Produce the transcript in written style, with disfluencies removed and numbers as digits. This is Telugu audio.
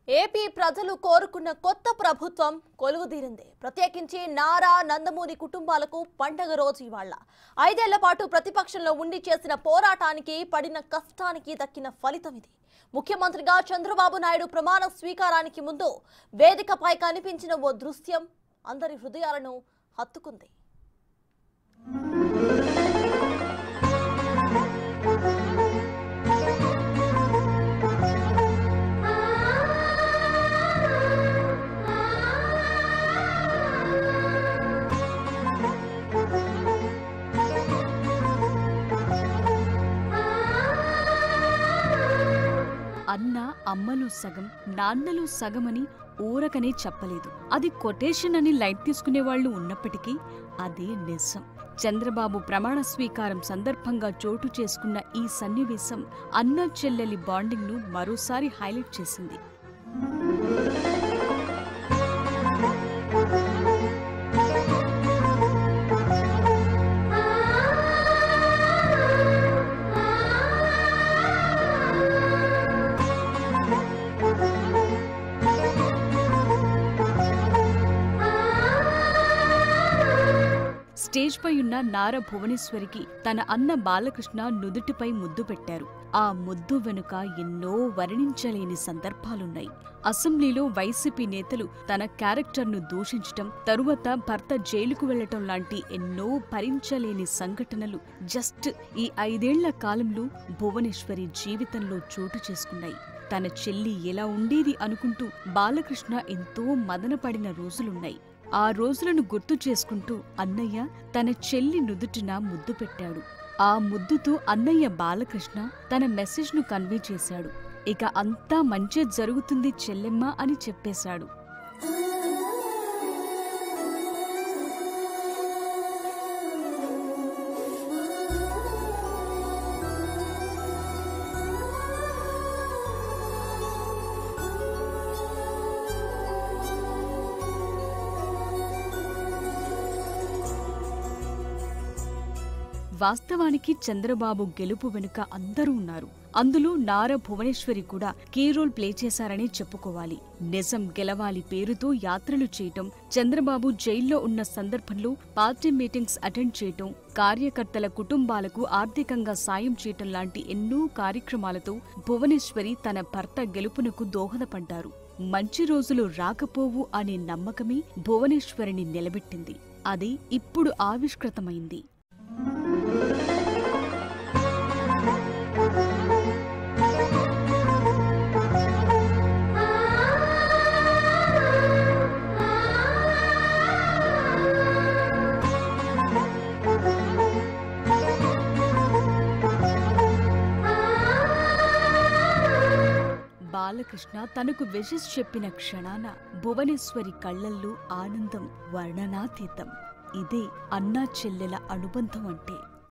ఏపీ ప్రజలు కోరుకున్న కొత్త ప్రభుత్వం కొలువుదీరింది. ప్రత్యేకించి నారా నందమూరి కుటుంబాలకు పండగ రోజు ఇవాళ. 5 ఏళ్ల పాటు ప్రతిపక్షంలో ఉండి చేసిన పోరాటానికి పడిన కష్టానికి దక్కిన ఫలితం ఇది. ముఖ్యమంత్రిగా చంద్రబాబు నాయుడు ప్రమాణ స్వీకారానికి ముందు వేదికపై కనిపించిన ఓ దృశ్యం అందరి హృదయాలను హత్తుకుంది. అన్న అమ్మలు సగం నాన్నలు సగమని ఊరకనే చెప్పలేదు. అది కొటేషన్ అని లైట్ తీసుకునేవాళ్లు ఉన్నప్పటికీ అదే నిజం. చంద్రబాబు ప్రమాణ స్వీకారం సందర్భంగా చోటు చేసుకున్న ఈ సన్నివేశం అన్న చెల్లెలి బాండింగ్ ను మరోసారి హైలైట్ చేసింది. స్టేజ్ పై ఉన్న నార భువనేశ్వరికి తన అన్న బాలకృష్ణ నుదుటిపై ముద్దు పెట్టారు. ఆ ముద్దు వెనుక ఎన్నో వర్ణించలేని సందర్భాలున్నాయి. అసెంబ్లీలో వైసీపీ నేతలు తన క్యారెక్టర్ను దూషించటం, తరువాత భర్త జైలుకు వెళ్లటం లాంటి ఎన్నో భరించలేని సంఘటనలు జస్ట్ ఈ 5 ఏళ్ల కాలంలో భువనేశ్వరి జీవితంలో చోటు చేసుకున్నాయి. తన చెల్లి ఎలా ఉండేది అనుకుంటూ బాలకృష్ణ ఎంతో మదనపడిన రోజులున్నాయి. ఆ రోజులను గుర్తు చేసుకుంటూ అన్నయ్య తన చెల్లి నుదుటిన ముద్దు పెట్టాడు. ఆ ముద్దుతో అన్నయ్య బాలకృష్ణ తన మెసేజ్ను కన్వే చేశాడు. ఇక అంతా మంచే జరుగుతుంది చెల్లెమ్మ అని చెప్పేశాడు. వాస్తవానికి చంద్రబాబు గెలుపు వెనుక అందరూ ఉన్నారు. అందులో నార భువనేశ్వరి కూడా కీ రోల్ ప్లే చేశారని చెప్పుకోవాలి. నిజం గెలవాలి పేరుతో యాత్రలు చేయటం, చంద్రబాబు జైల్లో ఉన్న సందర్భంలో పార్టీ మీటింగ్స్ అటెండ్ చేయటం, కార్యకర్తల కుటుంబాలకు ఆర్థికంగా సాయం చేయటం లాంటి ఎన్నో కార్యక్రమాలతో భువనేశ్వరి తన భర్త గెలుపునకు దోహదపడ్డారు. మంచి రోజులు రాకపోవు అనే నమ్మకమే భువనేశ్వరిని నిలబెట్టింది. అది ఇప్పుడు ఆవిష్కృతమైంది. బాలకృష్ణ తనకు విషెస్ చెప్పిన క్షణాన భువనేశ్వరి కళ్లల్లో ఆనందం వర్ణనాతీతం. ఇదే అన్నా చెల్లెల అనుబంధం అంటే.